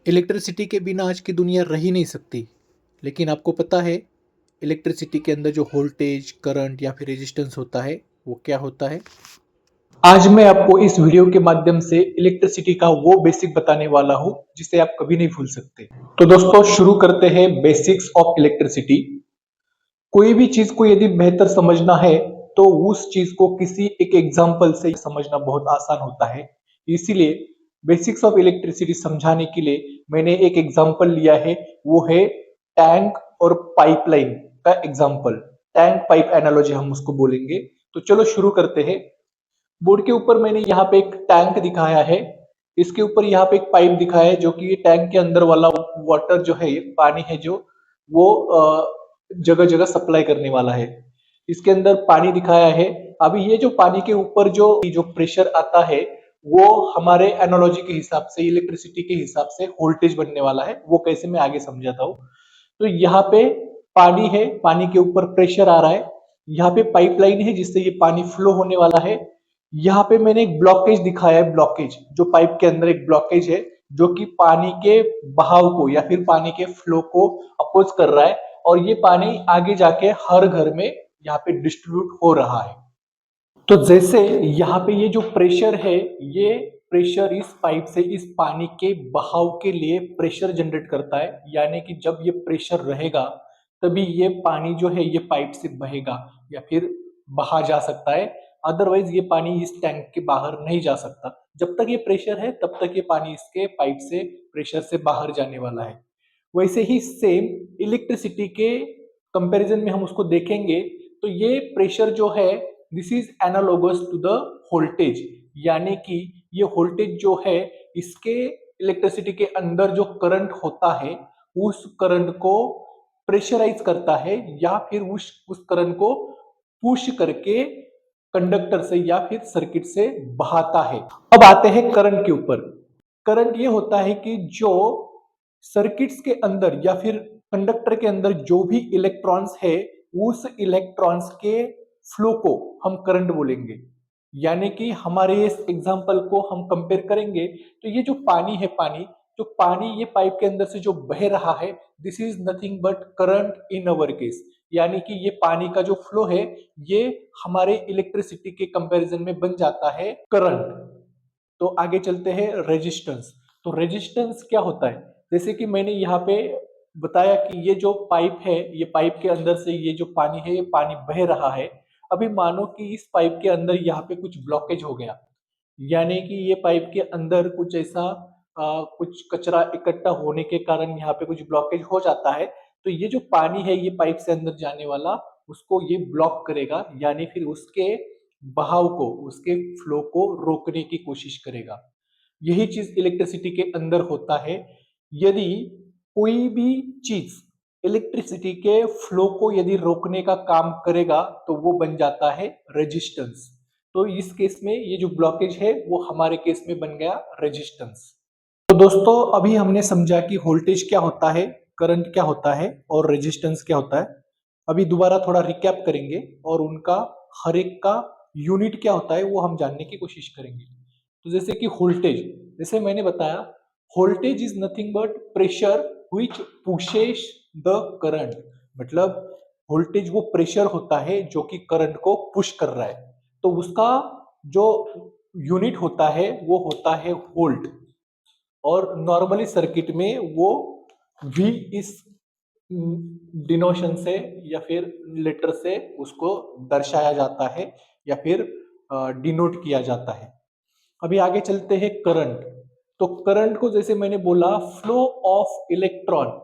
Electricity के बिना आज की दुनिया रह ही नहीं सकती। लेकिन आपको पता है इलेक्ट्रिसिटी के अंदर जो वोल्टेज, करंट या फिर रेजिस्टेंस होता है वो क्या होता है? आज मैं आपको इस वीडियो के माध्यम से इलेक्ट्रिसिटी का वो बेसिक बताने वाला हूँ जिसे आप कभी नहीं भूल सकते। तो दोस्तों शुरू करते हैं बेसिक्स ऑफ इलेक्ट्रिसिटी। कोई भी चीज को यदि बेहतर समझना है तो उस चीज को किसी एक एग्जाम्पल से समझना बहुत आसान होता है। इसीलिए बेसिक्स ऑफ इलेक्ट्रिसिटी समझाने के लिए मैंने एक एग्जाम्पल लिया है, वो है टैंक और पाइपलाइन का एग्जाम्पल। टैंक पाइप एनालॉजी हम उसको बोलेंगे। तो चलो शुरू करते हैं। बोर्ड के ऊपर मैंने यहाँ पे एक टैंक दिखाया है, इसके ऊपर यहाँ पे एक पाइप दिखाया है जो कि ये टैंक के अंदर वाला वाटर जो है, ये पानी है जो वो जगह जगह सप्लाई करने वाला है। इसके अंदर पानी दिखाया है। अभी ये जो पानी के ऊपर जो जो प्रेशर आता है वो हमारे एनालॉजी के हिसाब से, इलेक्ट्रिसिटी के हिसाब से वोल्टेज बनने वाला है। वो कैसे मैं आगे समझाता हूँ। तो यहाँ पे पानी है, पानी के ऊपर प्रेशर आ रहा है। यहाँ पे पाइपलाइन है जिससे ये पानी फ्लो होने वाला है। यहाँ पे मैंने एक ब्लॉकेज दिखाया है, ब्लॉकेज जो पाइप के अंदर एक ब्लॉकेज है जो कि पानी के बहाव को या फिर पानी के फ्लो को अपोज कर रहा है, और ये पानी आगे जाके हर घर में यहाँ पे डिस्ट्रीब्यूट हो रहा है। तो जैसे यहाँ पे ये जो प्रेशर है, ये प्रेशर इस पाइप से इस पानी के बहाव के लिए प्रेशर जनरेट करता है, यानी कि जब ये प्रेशर रहेगा तभी ये पानी जो है ये पाइप से बहेगा या फिर बहा जा सकता है। अदरवाइज ये पानी इस टैंक के बाहर नहीं जा सकता। जब तक ये प्रेशर है तब तक ये पानी इसके पाइप से प्रेशर से बाहर जाने वाला है। वैसे ही सेम इलेक्ट्रिसिटी के कंपैरिजन में हम उसको देखेंगे तो ये प्रेशर जो है this is analogous to the voltage, यानी कि ये वोल्टेज जो है इसके इलेक्ट्रिसिटी के अंदर जो करंट होता है उस करंट को प्रेशराइज करता है या फिर उस करंट को पुश करके कंडक्टर से या फिर सर्किट से बहाता है। अब आते हैं करंट के ऊपर। करंट ये होता है कि जो सर्किट्स के अंदर या फिर कंडक्टर के अंदर जो भी इलेक्ट्रॉन्स है उस इलेक्ट्रॉन्स के फ्लो को हम करंट बोलेंगे। यानी कि हमारे इस एग्जांपल को हम कंपेयर करेंगे तो ये जो पानी है, पानी जो पानी ये पाइप के अंदर से जो बह रहा है this is nothing but current in our case. यानी कि ये पानी का जो फ्लो है ये हमारे इलेक्ट्रिसिटी के कंपैरिजन में बन जाता है करंट। तो आगे चलते हैं रेजिस्टेंस। तो रेजिस्टेंस क्या होता है? जैसे कि मैंने यहाँ पे बताया कि ये जो पाइप है, ये पाइप के अंदर से ये जो पानी है ये पानी बह रहा है। अभी मानो कि इस पाइप के अंदर यहाँ पे कुछ ब्लॉकेज हो गया, यानी कि ये पाइप के अंदर कुछ ऐसा कुछ कचरा इकट्ठा होने के कारण यहाँ पे कुछ ब्लॉकेज हो जाता है। तो ये जो पानी है ये पाइप से अंदर जाने वाला उसको ये ब्लॉक करेगा, यानी फिर उसके बहाव को, उसके फ्लो को रोकने की कोशिश करेगा। यही चीज इलेक्ट्रिसिटी के अंदर होता है। यदि कोई भी चीज इलेक्ट्रिसिटी के फ्लो को यदि रोकने का काम करेगा तो वो बन जाता है रेजिस्टेंस। तो इस केस में ये जो ब्लॉकेज है वो हमारे केस में बन गया रेजिस्टेंस। तो दोस्तों अभी हमने समझा कि वोल्टेज क्या होता है, करंट क्या होता है और रेजिस्टेंस क्या होता है। अभी दोबारा थोड़ा रिकैप करेंगे और उनका हर एक का यूनिट क्या होता है वो हम जानने की कोशिश करेंगे। तो जैसे कि वोल्टेज, जैसे मैंने बताया voltage is nothing but pressure which pushes the current. मतलब वोल्टेज वो प्रेशर होता है जो कि करंट को पुश कर रहा है। तो उसका जो यूनिट होता है वो होता है वोल्ट, और नॉर्मली सर्किट में वो V इस डिनोशन से या फिर लेटर से उसको दर्शाया जाता है या फिर डिनोट किया जाता है। अभी आगे चलते हैं करंट। तो करंट को जैसे मैंने बोला फ्लो ऑफ इलेक्ट्रॉन,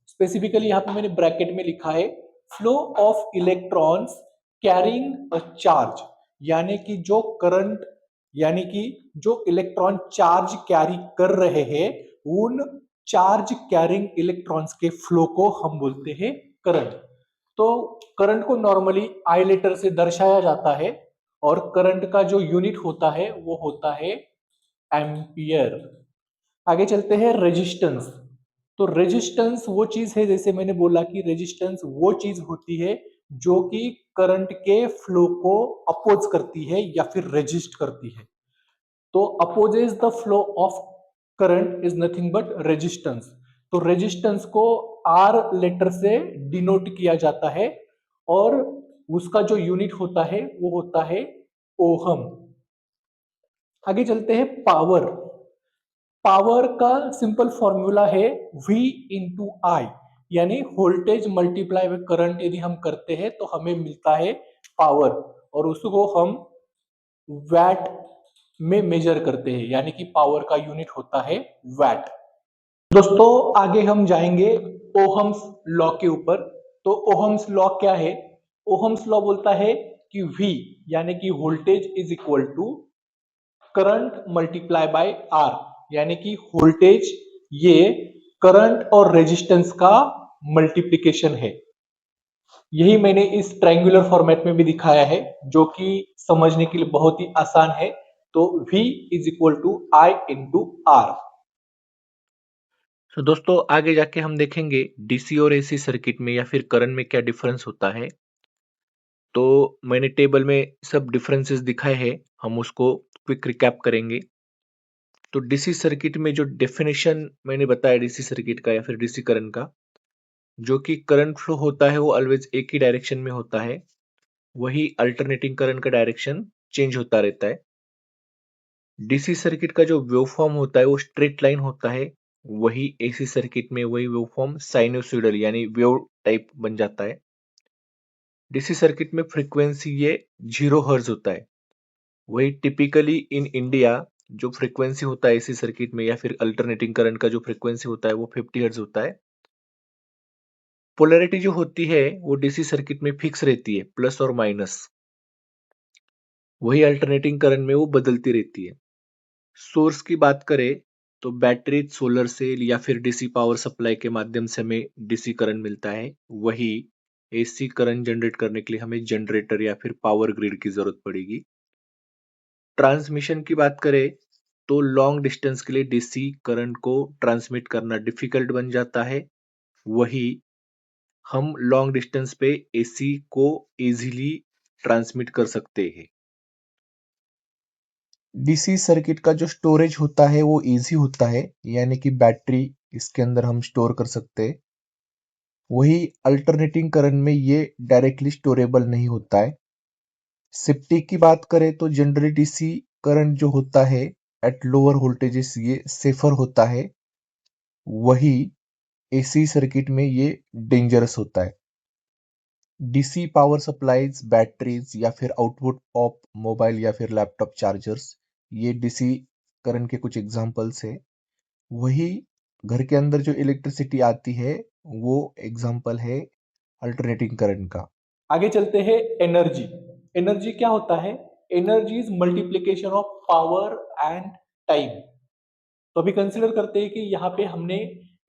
स्पेसिफिकली यहां पे मैंने ब्रैकेट में लिखा है flow of electrons carrying a charge. यानी कि जो करंट, यानी कि जो इलेक्ट्रॉन चार्ज कैरी कर रहे हैं उन चार्ज कैरिंग इलेक्ट्रॉन्स के फ्लो को हम बोलते हैं करंट। तो करंट को नॉर्मली आई लेटर से दर्शाया जाता है और करंट का जो यूनिट होता है वो होता है एम्पियर। आगे चलते हैं रेजिस्टेंस। तो रेजिस्टेंस वो चीज है, जैसे मैंने बोला कि रेजिस्टेंस वो चीज होती है जो कि करंट के फ्लो को अपोज करती है या फिर रेजिस्ट करती है। तो opposes the flow of current is nothing but resistance. तो रेजिस्टेंस को आर लेटर से डिनोट किया जाता है और उसका जो यूनिट होता है वो होता है ओहम। आगे चलते हैं पावर। पावर का सिंपल फॉर्मूला है V इंटू आई, यानी वोल्टेज मल्टीप्लाई विद करंट यदि हम करते हैं तो हमें मिलता है पावर, और उसको हम वैट में मेजर करते हैं, यानी कि पावर का यूनिट होता है वैट। दोस्तों आगे हम जाएंगे ओहम्स लॉ के ऊपर। तो ओहम्स लॉ क्या है? ओहम्स लॉ बोलता है कि V यानी कि voltage is equal to current multiply by R, यानी कि वोल्टेज ये करंट और रेजिस्टेंस का मल्टीप्लिकेशन है। यही मैंने इस ट्रायंगुलर फॉर्मेट में भी दिखाया है, जो कि समझने के लिए बहुत ही आसान है। तो V is equal to I into R. तो दोस्तों आगे जाके हम देखेंगे डीसी और एसी सर्किट में या फिर करंट में क्या डिफरेंस होता है। तो मैंने टेबल में सब डिफरेंसेस दिखाए हैं, हम उसको क्विक रिकैप करेंगे। तो डीसी सर्किट में जो डेफिनेशन मैंने बताया डीसी सर्किट का या फिर डीसी करंट का, जो कि करंट फ्लो होता है वो ऑलवेज एक ही डायरेक्शन में होता है, वही अल्टरनेटिंग करंट का डायरेक्शन चेंज होता रहता है। डीसी सर्किट का जो वेवफॉर्म होता है वो स्ट्रेट लाइन होता है, वही एसी सर्किट में वही वेवफॉर्म साइनोसॉइडल यानी वेव टाइप बन जाता है। डीसी सर्किट में फ्रीक्वेंसी ये 0 हर्ट्ज होता है, वही टिपिकली इन इंडिया जो फ्रीक्वेंसी होता है एसी सर्किट में या फिर अल्टरनेटिंग करंट का जो फ्रीक्वेंसी होता है वो 50 हर्ट्ज होता है। पोलैरिटी जो होती है वो डीसी सर्किट में फिक्स रहती है, प्लस और माइनस, वही अल्टरनेटिंग करंट में वो बदलती रहती है। सोर्स की बात करें तो बैटरी, सोलर सेल या फिर डीसी पावर सप्लाई के माध्यम से हमें डीसी करंट मिलता है, वही एसी करंट जनरेट करने के लिए हमें जनरेटर या फिर पावर ग्रिड की जरूरत पड़ेगी। ट्रांसमिशन की बात करें तो लॉन्ग डिस्टेंस के लिए डीसी करंट को ट्रांसमिट करना डिफिकल्ट बन जाता है, वही हम लॉन्ग डिस्टेंस पे एसी को इजीली ट्रांसमिट कर सकते हैं। डीसी सर्किट का जो स्टोरेज होता है वो इजी होता है, यानी कि बैटरी इसके अंदर हम स्टोर कर सकते हैं, वही अल्टरनेटिंग करंट में ये डायरेक्टली स्टोरेबल नहीं होता है। सेफ्टी की बात करें तो जनरली डीसी करंट जो होता है एट लोअर वोल्टेजेस ये सेफर होता है, वही एसी सर्किट में ये डेंजरस होता है। डीसी पावर सप्लाईज, बैटरीज या फिर आउटपुट ऑफ मोबाइल या फिर लैपटॉप चार्जर्स, ये डीसी करंट के कुछ एग्जांपल्स है। वही घर के अंदर जो इलेक्ट्रिसिटी आती है वो एग्जांपल है अल्टरनेटिंग करंट का। आगे चलते हैं एनर्जी। एनर्जी क्या होता है? Energy is multiplication of power and time. तो अभी कंसिडर करते हैं कि यहाँ पे हमने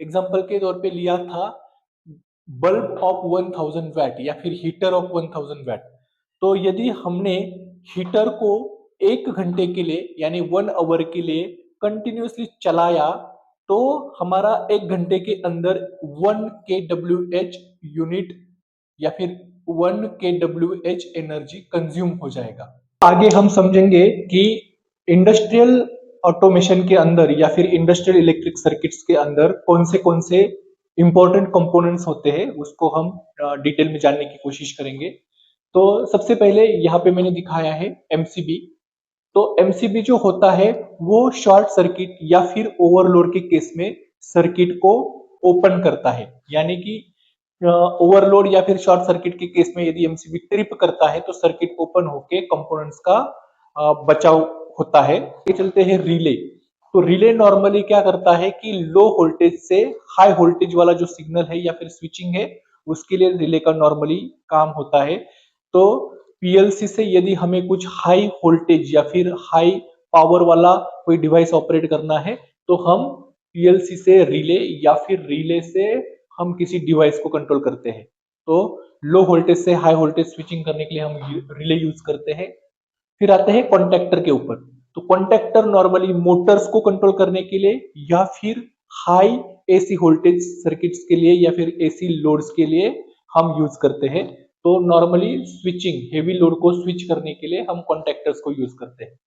एग्जांपल के तौर पे लिया था बल्ब ऑफ 1000 वैट या फिर हीटर ऑफ 1000 वैट। तो यदि हमने हीटर को 1 घंटे के लिए यानी 1 आवर के लिए कंटिन्यूसली चलाया, तो हमारा 1 घंटे के अंदर 1 kWh यूनिट या फिर 1 kWh एनर्जी कंज्यूम हो जाएगा। आगे हम समझेंगे कि इंडस्ट्रियल ऑटोमेशन के अंदर या फिर इंडस्ट्रियल इलेक्ट्रिक सर्किट्स के अंदर कौन से इंपॉर्टेंट कंपोनेंट्स होते हैं, उसको हम डिटेल में जानने की कोशिश करेंगे। तो सबसे पहले यहाँ पे मैंने दिखाया है एमसीबी। तो एमसीबी जो होता है वो शॉर्ट सर्किट या फिर ओवरलोड के केस में सर्किट को ओपन करता है, यानी कि ओवरलोड या फिर शॉर्ट सर्किट के केस में यदि एमसीबी ट्रिप करता है तो सर्किट ओपन होके कंपोनेंट्स का बचाव होता है। ये चलते हैं रिले। तो रिले नॉर्मली क्या करता है कि लो वोल्टेज से हाई वोल्टेज वाला जो सिग्नल है या फिर स्विचिंग है उसके लिए रिले का नॉर्मली काम होता है। तो पीएलसी से यदि हमें कुछ हाई वोल्टेज या फिर हाई पावर वाला कोई डिवाइस ऑपरेट करना है तो हम पीएलसी से रिले या फिर रिले से हम किसी डिवाइस को कंट्रोल करते हैं। तो लो वोल्टेज से हाई वोल्टेज स्विचिंग करने के लिए हम रिले यूज करते हैं। फिर आते हैं कॉन्टेक्टर के ऊपर। तो कॉन्टेक्टर नॉर्मली मोटर्स को कंट्रोल करने के लिए या फिर हाई एसी वोल्टेज सर्किट्स के लिए या फिर एसी लोड्स के लिए हम यूज करते हैं। तो नॉर्मली स्विचिंग, हेवी लोड को स्विच करने के लिए हम कॉन्टेक्टर्स को यूज करते हैं।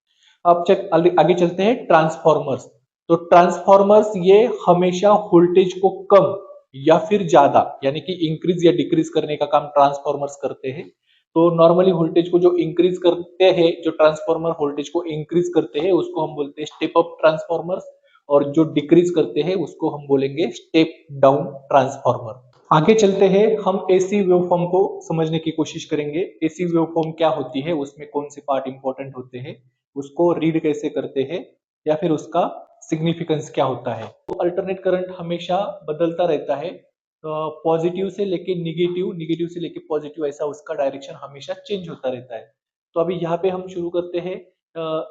अब आगे चलते हैं ट्रांसफॉर्मर्स। तो ट्रांसफॉर्मर्स ये हमेशा वोल्टेज को कम या फिर ज्यादा यानी कि इंक्रीज या डिक्रीज करने का काम ट्रांसफॉर्मर्स करते हैं। तो नॉर्मली वोल्टेज को जो इंक्रीज करते हैं, जो ट्रांसफॉर्मर वोल्टेज को इंक्रीज करते हैं उसको हम बोलते हैं स्टेप अप ट्रांसफॉर्मर्स, और जो डिक्रीज करते हैं उसको हम बोलेंगे स्टेप डाउन ट्रांसफॉर्मर। आगे चलते हैं, हम एसी वेवफॉर्म को समझने की कोशिश करेंगे। एसी वेवफॉर्म क्या होती है, उसमें कौन से पार्ट इंपॉर्टेंट होते हैं, उसको रीड कैसे करते हैं, या फिर उसका सिग्निफिकेंस क्या होता है। तो अल्टरनेट करंट हमेशा बदलता रहता है, पॉजिटिव से लेके निगेटिव, निगेटिव से लेके पॉजिटिव, ऐसा उसका डायरेक्शन हमेशा चेंज होता रहता है। तो अभी यहाँ पे हम शुरू करते हैं।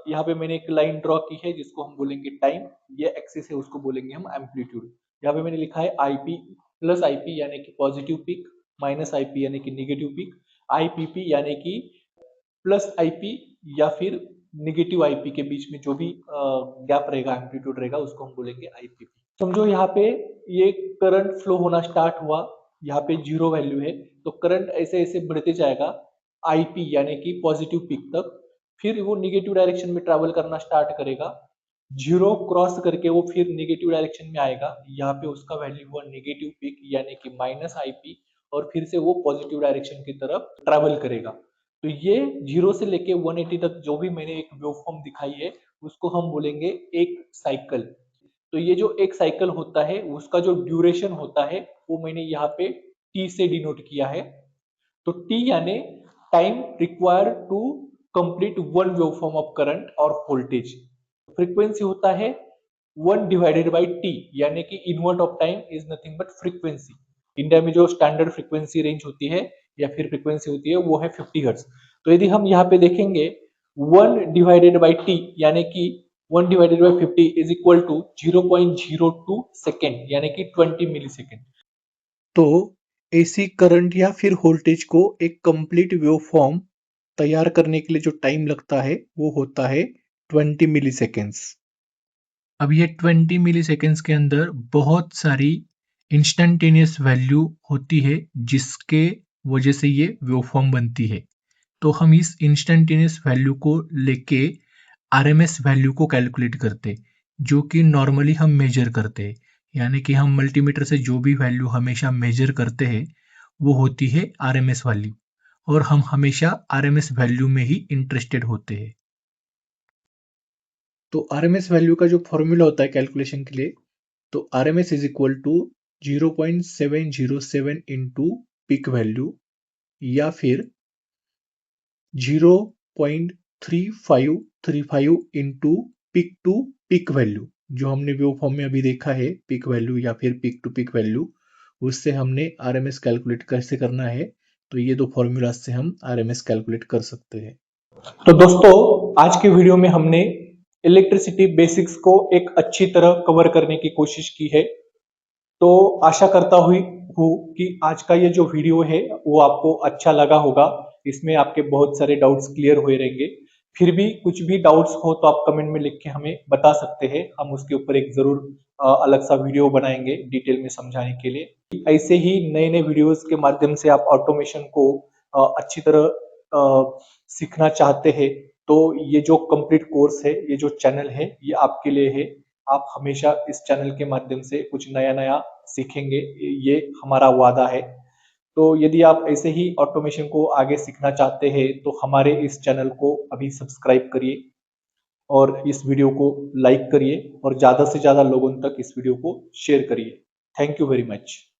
यहाँ पे मैंने एक लाइन ड्रॉ की है जिसको हम बोलेंगे टाइम, ये एक्सिस है उसको बोलेंगे हम एम्पलीट्यूड। यहाँ पे मैंने लिखा है आईपी प्लस आईपी यानी कि पॉजिटिव पीक, माइनस आईपी यानी कि निगेटिव पीक, आईपीपी यानी कि प्लस आईपी या फिर निगेटिव आईपी के बीच में जो भी गैप रहेगा, एम्पलीट्यूड रहेगा, उसको हम बोलेंगे आईपीपी। समझो यहाँ पे ये करंट फ्लो होना स्टार्ट हुआ, यहाँ पे जीरो वैल्यू है, तो करंट ऐसे ऐसे बढ़ते जाएगा आईपी यानी कि पॉजिटिव पीक तक, फिर वो निगेटिव डायरेक्शन में ट्रैवल करना स्टार्ट करेगा, जीरो क्रॉस करके वो फिर निगेटिव डायरेक्शन में आएगा, यहाँ पे उसका वैल्यू हुआ निगेटिव पीक यानी कि माइनस आईपी, और फिर से वो पॉजिटिव डायरेक्शन की तरफ ट्रैवल करेगा। तो ये जीरो से लेके 180 तक जो भी मैंने एक वेवफॉर्म दिखाई है उसको हम बोलेंगे एक साइकिल। तो ये जो एक साइकिल होता है उसका जो ड्यूरेशन होता है वो मैंने यहाँ पे टी से डिनोट किया है। तो टी यानी time required to complete one waveform of current और वोल्टेज। फ्रीक्वेंसी होता है 1 डिवाइडेड बाई टी यानी कि invert of time is nothing but frequency. India में जो स्टैंडर्ड फ्रीक्वेंसी रेंज होती है या फिर फ्रीक्वेंसी होती है वो है 50 हर्ट्ज। तो यदि हम यहाँ पे देखेंगे 1 डिवाइडेड बाई टी यानी कि 1 divided by 50 is equal to 0.02 second यानी कि 20 मिली सेकेंड। तो एसी करंट या फिर वोल्टेज को एक कंप्लीट वेवफॉर्म तैयार करने के लिए जो टाइम लगता है वो होता है 20 मिली सेकेंड्स। अब ये 20 मिली सेकेंड्स के अंदर बहुत सारी इंस्टेंटेनियस वैल्यू होती है जिसके वजह से ये वेवफॉर्म बनती है। तो हम इस इंस्टेंटेनियस वैल्यू को लेके आरएमएस वैल्यू को कैलकुलेट करते, जो कि नॉर्मली हम मेजर करते हैं। यानी कि हम मल्टीमीटर से जो भी वैल्यू हमेशा मेजर करते हैं वो होती है आरएमएस वैल्यू, और हम हमेशा आरएमएस वैल्यू में ही इंटरेस्टेड होते हैं। तो आरएमएस वैल्यू का जो फॉर्मूला होता है कैलकुलेशन के लिए, तो RMS is equal to 0.707 into peak value या फिर 0.3535 into peak to peak value. जो हमने वेवफॉर्म में अभी देखा है पीक वैल्यू या फिर पीक टू पीक वैल्यू, उससे हमने आरएमएस कैलकुलेट कैसे करना है। तो ये दो फॉर्मूला से हम आरएमएस कैलकुलेट कर सकते हैं। तो दोस्तों, आज के वीडियो में हमने इलेक्ट्रिसिटी बेसिक्स को एक अच्छी तरह कवर करने की कोशिश की है। तो आशा करता हूँ कि आज का ये जो वीडियो है वो आपको अच्छा लगा होगा। इसमें आपके बहुत सारे डाउट्स क्लियर हुए रहेंगे। फिर भी कुछ भी डाउट्स हो तो आप कमेंट में लिख के हमें बता सकते हैं, हम उसके ऊपर एक जरूर अलग सा वीडियो बनाएंगे डिटेल में समझाने के लिए। ऐसे ही नए नए वीडियोस के माध्यम से आप ऑटोमेशन को अच्छी तरह सीखना चाहते हैं तो ये जो कंप्लीट कोर्स है, ये जो चैनल है, ये आपके लिए है। आप हमेशा इस चैनल के माध्यम से कुछ नया नया सीखेंगे, ये हमारा वादा है। तो यदि आप ऐसे ही ऑटोमेशन को आगे सीखना चाहते हैं तो हमारे इस चैनल को अभी सब्सक्राइब करिए और इस वीडियो को लाइक करिए और ज़्यादा से ज़्यादा लोगों तक इस वीडियो को शेयर करिए। Thank you very much.